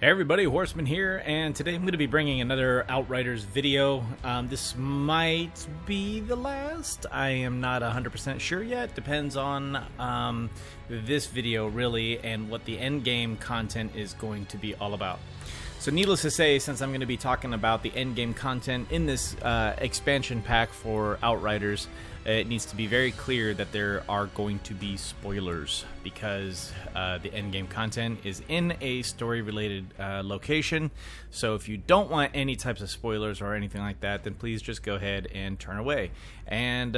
Hey everybody, Horseman here, and today I'm going to be bringing another Outriders video. This might be the last. I am not 100% sure yet. Depends on this video, really, and what the endgame content is going to be all about. So needless to say, since I'm going to be talking about the endgame content in this expansion pack for Outriders, it needs to be very clear that there are going to be spoilers because the endgame content is in a story-related location. So if you don't want any types of spoilers or anything like that, then please just go ahead and turn away. And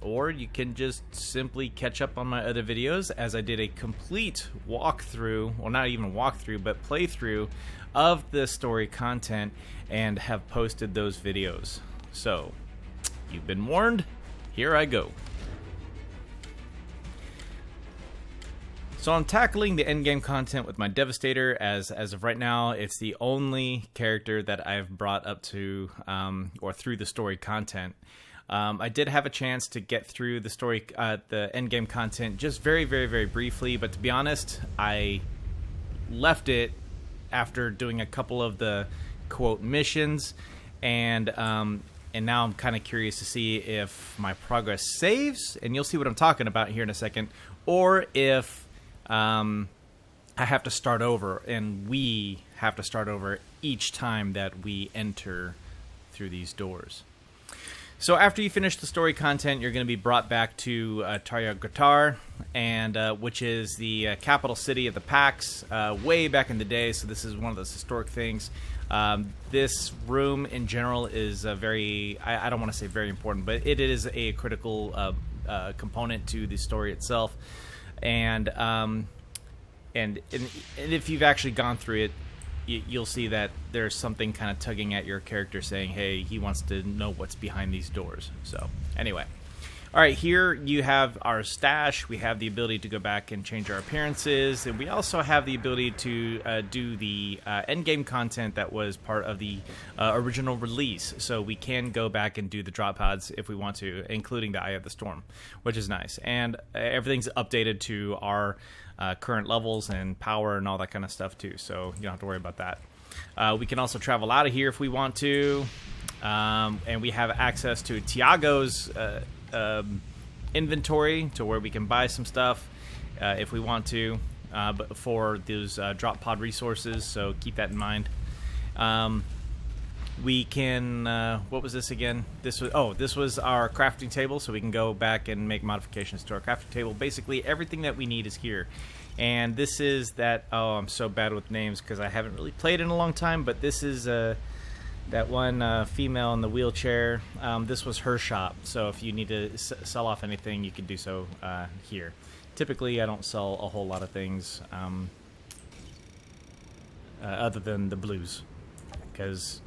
or you can just simply catch up on my other videos, as I did a complete walkthrough, well, not even walkthrough, but playthrough of the story content and have posted those videos. So you've been warned. Here I go. So I'm tackling the endgame content with my Devastator, as of right now, it's the only character that I've brought up to or through the story content. I did have a chance to get through the story, the endgame content, just very briefly, but to be honest, I left it after doing a couple of the quote missions, and now I'm kind of curious to see if my progress saves, and you'll see what I'm talking about here in a second, or if I have to start over, and we have to start over each time that we enter through these doors. So after you finish the story content, you're going to be brought back to Tarya, and which is the capital city of the Pax, way back in the day. So this is one of those historic things. This room in general is very, I don't want to say very important, but it is a critical component to the story itself. And if you've actually gone through it, you'll see that there's something kind of tugging at your character saying, hey, he wants to know what's behind these doors. So anyway, all right, here you have our stash. We have the ability to go back and change our appearances, and we also have the ability to do the endgame content that was part of the original release. So we can go back and do the drop pods if we want to, including the Eye of the Storm, which is nice. And everything's updated to our current levels and power and all that kind of stuff too, so you don't have to worry about that. We can also travel out of here if we want to, and we have access to Tiago's inventory to where we can buy some stuff if we want to, but for those drop pod resources, so keep that in mind. We can, what was this again? This was our crafting table, so we can go back and make modifications to our crafting table. Basically, everything that we need is here. And this is that, oh, I'm so bad with names because I haven't really played in a long time, but this is that one female in the wheelchair. This was her shop, so if you need to sell off anything, you can do so here. Typically, I don't sell a whole lot of things other than the blues, because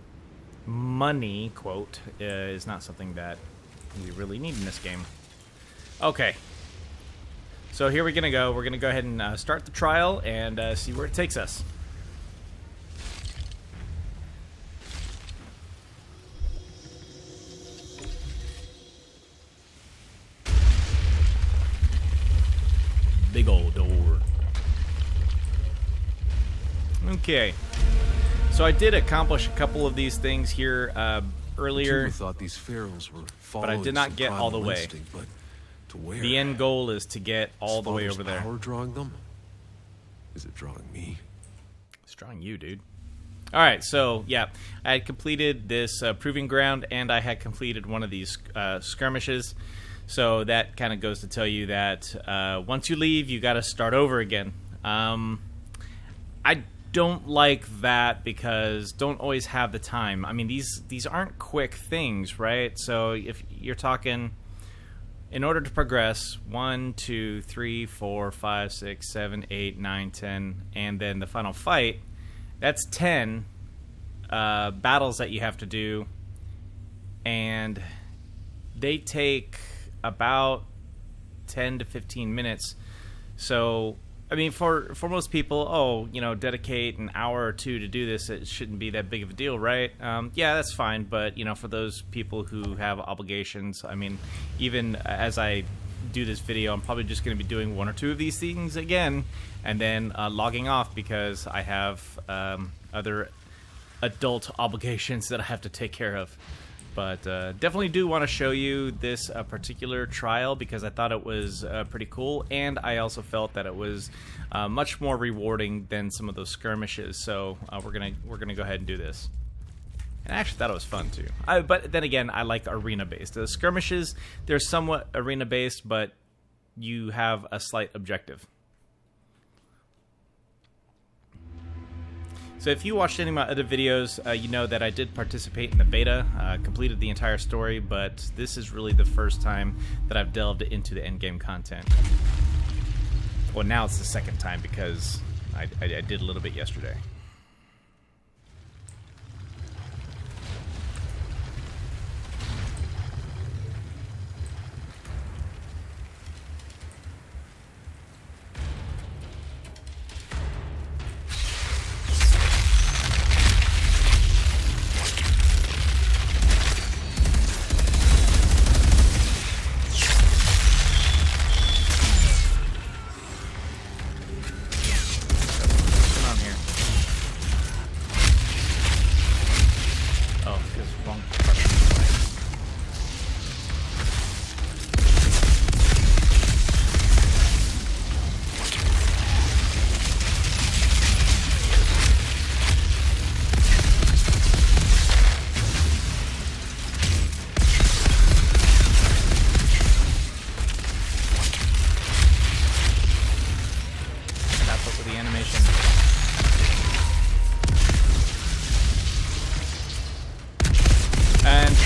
money, quote, is not something that we really need in this game. Okay. So here we're going to go. We're going to go ahead and start the trial and see where it takes us. Big old door. Okay. So I did accomplish a couple of these things here earlier, thought these pharaohs were but I did not get all the way. Instinct, but to where? The end goal is to get all the way over there. Power drawing them? Is it drawing me? It's drawing you, dude. All right, so yeah, I had completed this proving ground, and I had completed one of these skirmishes. So that kind of goes to tell you that once you leave, you got to start over again. I don't like that because don't always have the time. I mean, these aren't quick things, right? So if you're talking, in order to progress 1, 2, 3, 4, 5, 6, 7, 8, 9, 10, and then the final fight, that's 10 battles that you have to do, and they take about 10 to 15 minutes. So I mean, for most people, dedicate an hour or two to do this, it shouldn't be that big of a deal, right? Yeah, that's fine, but, for those people who have obligations, I mean, even as I do this video, I'm probably just going to be doing 1 or 2 of these things again, and then logging off because I have other adult obligations that I have to take care of. But definitely do want to show you this particular trial because I thought it was pretty cool, and I also felt that it was much more rewarding than some of those skirmishes. So we're gonna go ahead and do this. And I actually thought it was fun too. But then again, I like arena based. The skirmishes, they're somewhat arena based, but you have a slight objective. So if you watched any of my other videos, you know that I did participate in the beta, completed the entire story, but this is really the first time that I've delved into the endgame content. Well, now it's the second time because I did a little bit yesterday.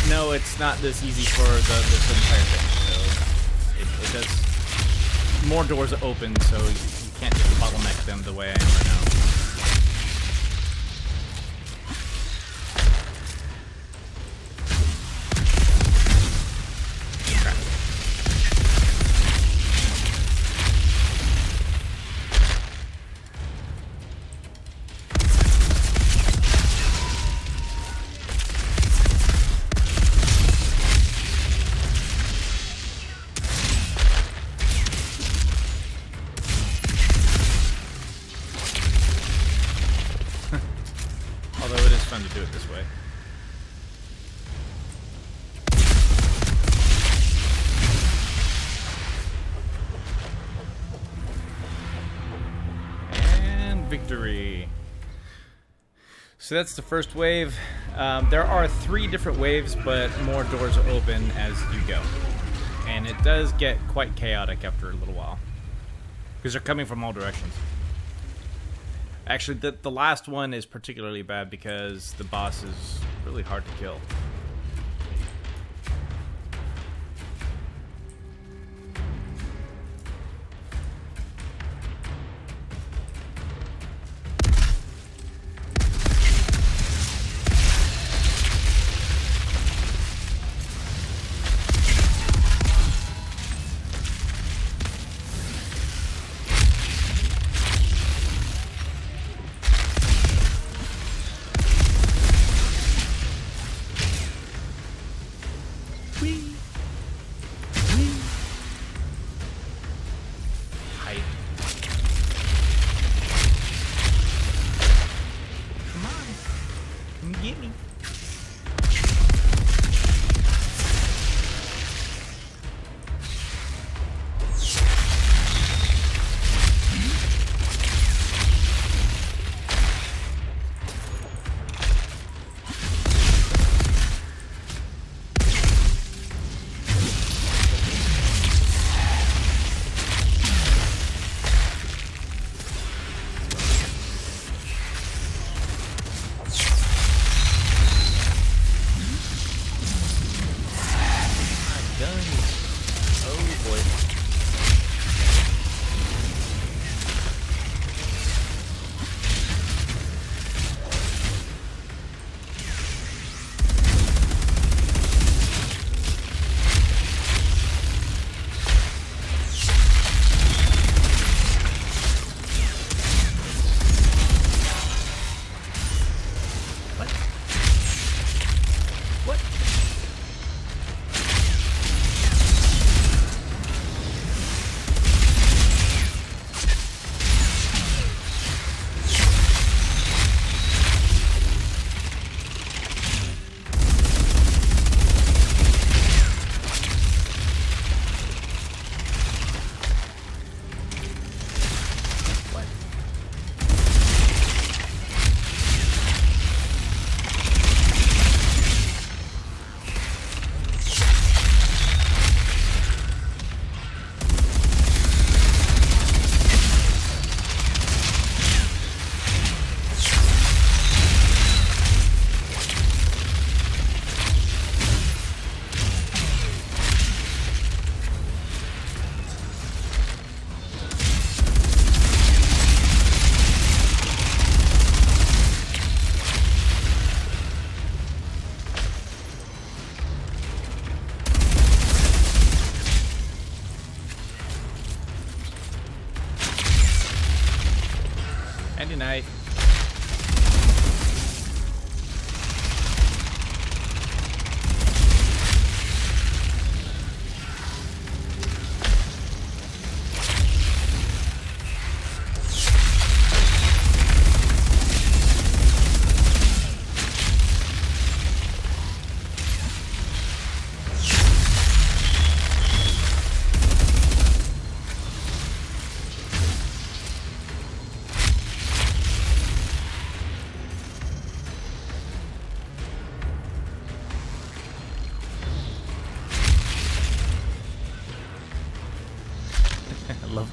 No, it's not this easy for this entire thing. So it does more doors open, so you can't just bottleneck them the way I am right now. Although it is fun to do it this way. And victory. So that's the first wave. There are 3 different waves, but more doors open as you go. And it does get quite chaotic after a little while, because they're coming from all directions. Actually, the last one is particularly bad because the boss is really hard to kill.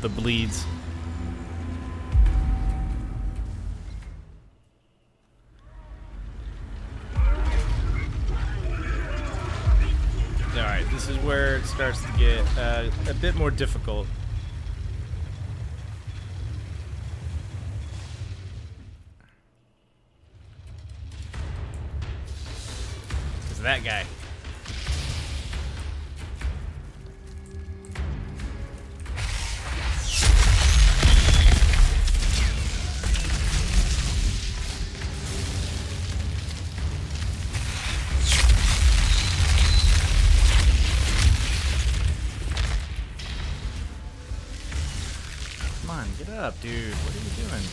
the bleeds. Alright, this is where it starts to get a bit more difficult. Because of that guy. Come on, get up, dude. What are you doing?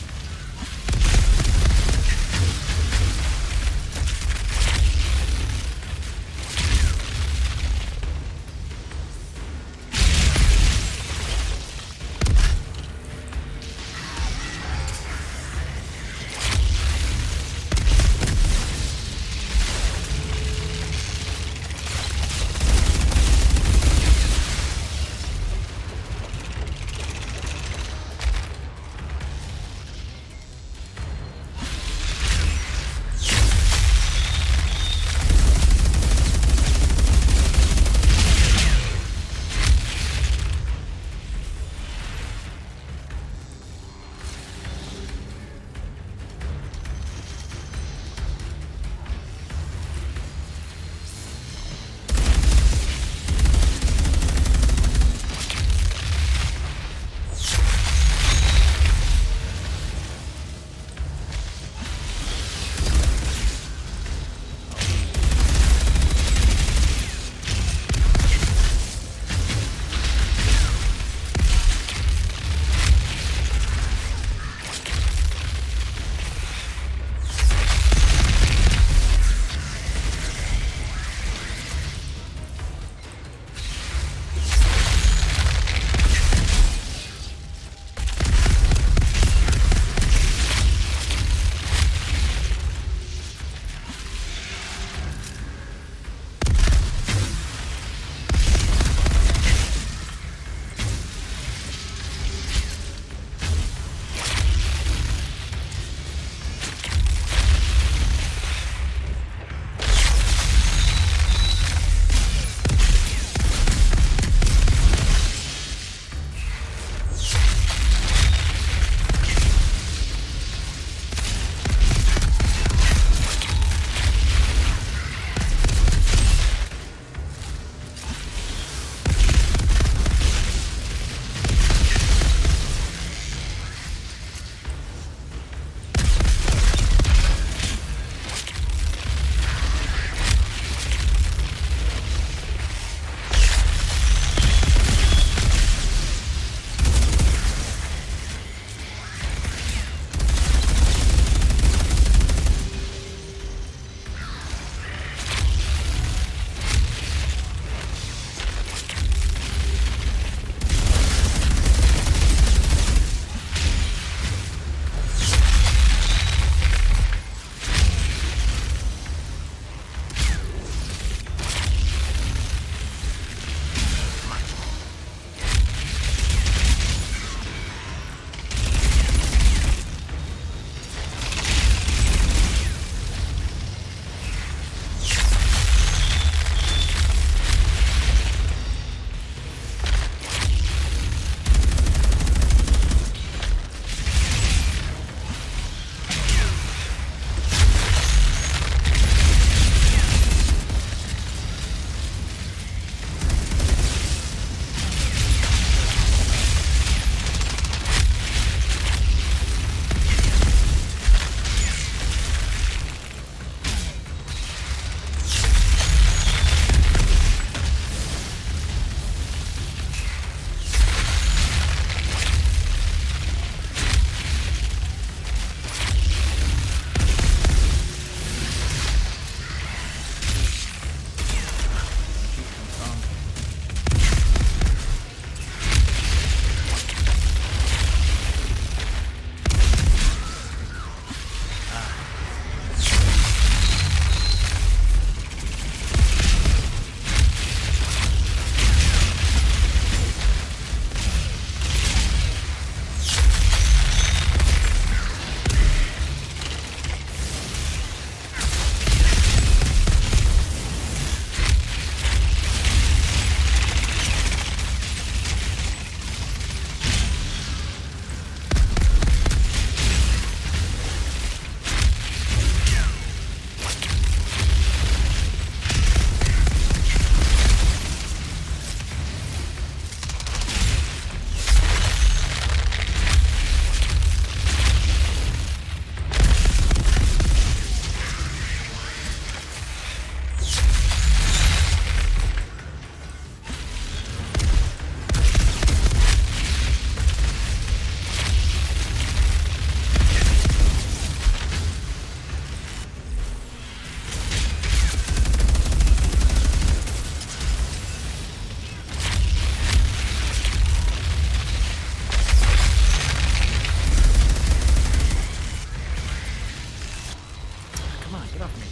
Come on, get off me.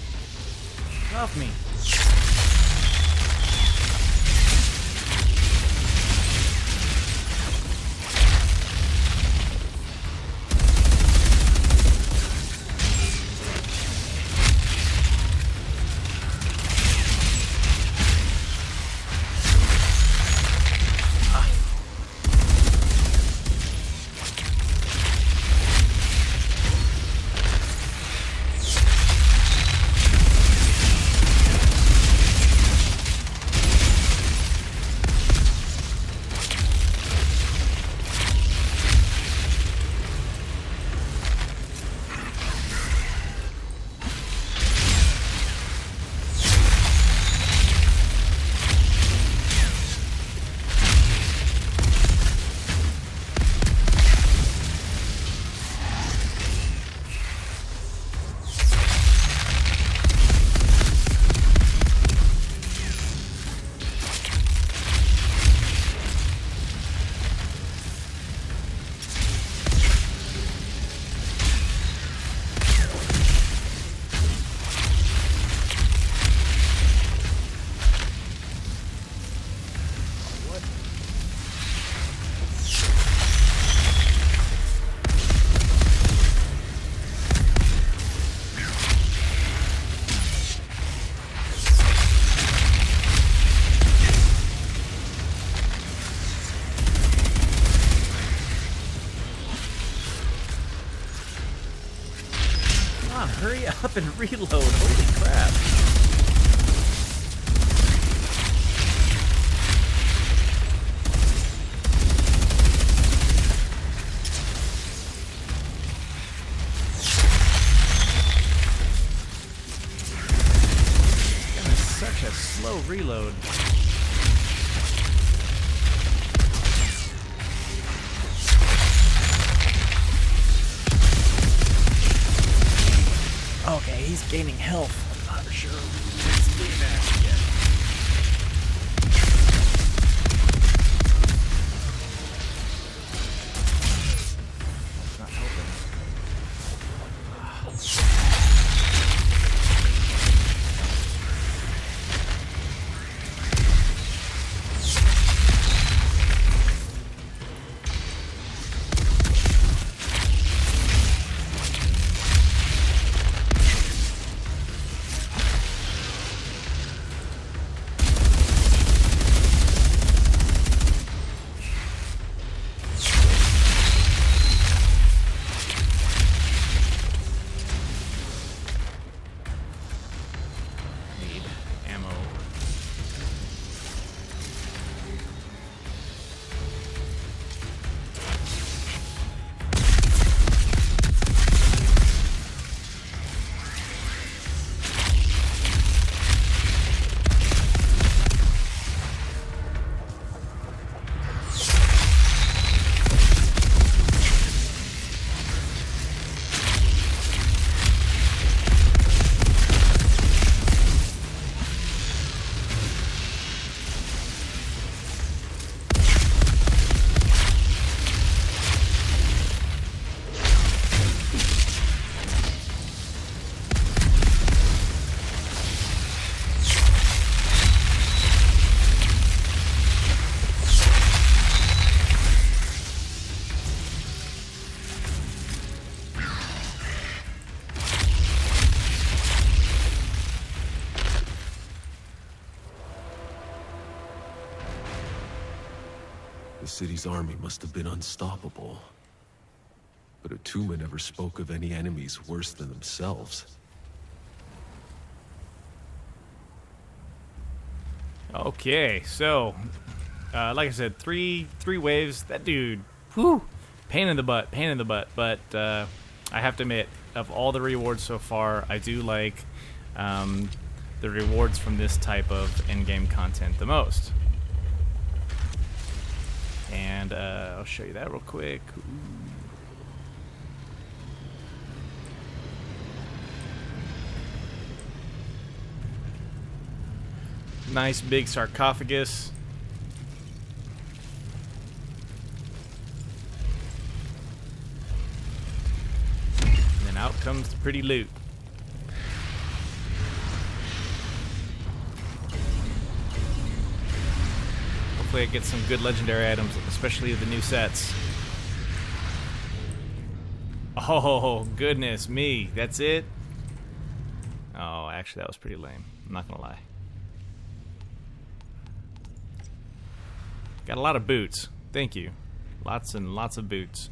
Get off me. Hurry up and reload. Holy crap. That is such a slow reload. Okay, he's gaining health. I'm not sure he's doing that yet. It's not helping. The city's army must have been unstoppable. But Atuma never spoke of any enemies worse than themselves. Okay, so like I said, three waves. That dude, whew, pain in the butt. But I have to admit, of all the rewards so far, I do like the rewards from this type of in-game content the most. And I'll show you that real quick. Ooh. Nice big sarcophagus. And then out comes the pretty loot. Hopefully I get some good legendary items, especially the new sets. Oh, goodness me. That's it? Oh, actually, that was pretty lame. I'm not gonna lie. Got a lot of boots. Thank you. Lots and lots of boots.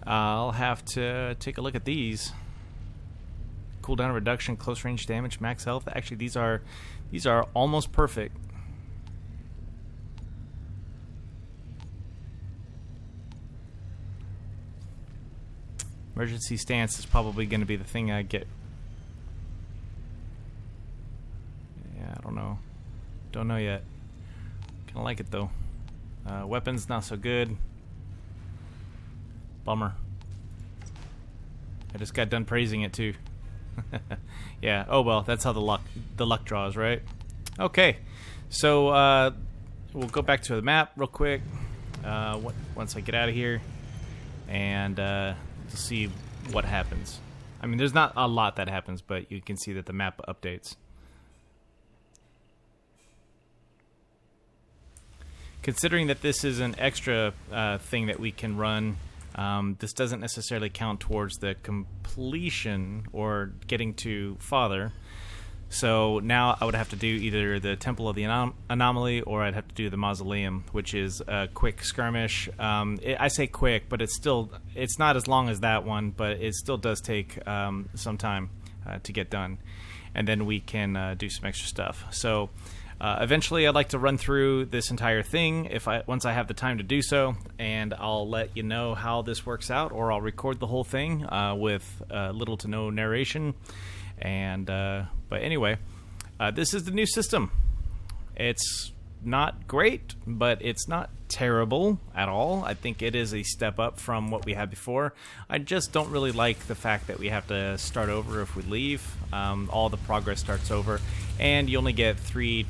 I'll have to take a look at these. Cooldown reduction, close range damage, max health. Actually, these are almost perfect. Emergency stance is probably going to be the thing I get. Yeah, I don't know. Don't know yet. Kind of like it though. Weapons not so good. Bummer. I just got done praising it too. Yeah. Oh well, that's how the luck draws, right? Okay. So we'll go back to the map real quick. Once I get out of here, and to see what happens. I mean, there's not a lot that happens, but you can see that the map updates. Considering that this is an extra thing that we can run, this doesn't necessarily count towards the completion or getting to Father. So now I would have to do either the Temple of the Anomaly or I'd have to do the Mausoleum, which is a quick skirmish. I say quick, but it's not as long as that one, but it still does take some time to get done. And then we can do some extra stuff. So eventually I'd like to run through this entire thing once I have the time to do so, and I'll let you know how this works out, or I'll record the whole thing with little to no narration. And but anyway, this is the new system. It's not great, but it's not terrible at all. I think it is a step up from what we had before. I just don't really like the fact that we have to start over if we leave. All the progress starts over, and you only get three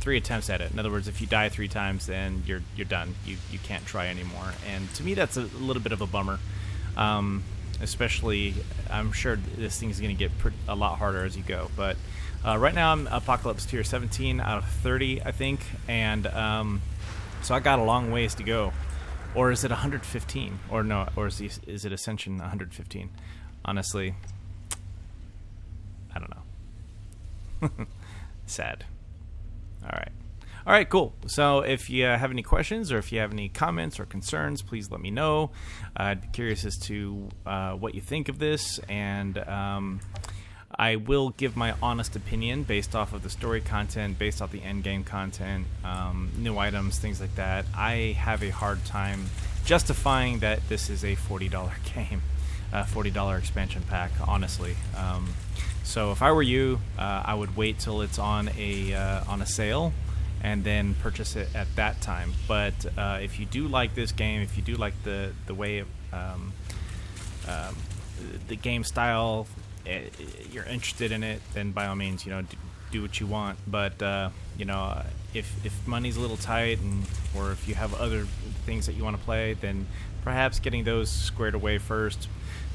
attempts at it. In other words, if you die 3 times, then you're done. You can't try anymore. And to me, that's a little bit of a bummer. Especially, I'm sure this thing is going to get a lot harder as you go. But right now, I'm Apocalypse Tier 17 out of 30, I think. And so I got a long ways to go. Or is it 115? Or no, or is it Ascension 115? Honestly, I don't know. Sad. All right, cool. So if you have any questions or if you have any comments or concerns, please let me know. I'd be curious as to what you think of this, and I will give my honest opinion based off of the story content, based off the endgame content, new items, things like that. I have a hard time justifying that this is a $40 game, $40 expansion pack, honestly. So if I were you, I would wait till it's on a sale and then purchase it at that time. But if you do like this game, if you do like the way the game style, you're interested in it, then by all means, do what you want. But if money's a little tight, or if you have other things that you want to play, then perhaps getting those squared away first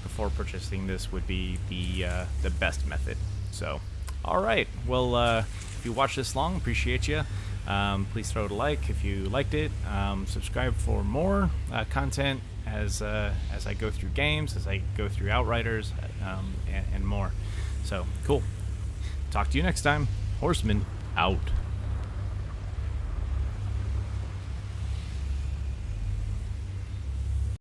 before purchasing this would be the best method. So, all right. Well, if you watched this long, appreciate you. Please throw it a like if you liked it. Subscribe for more content as I go through games, as I go through Outriders, and more. So, cool. Talk to you next time. Horseman, out.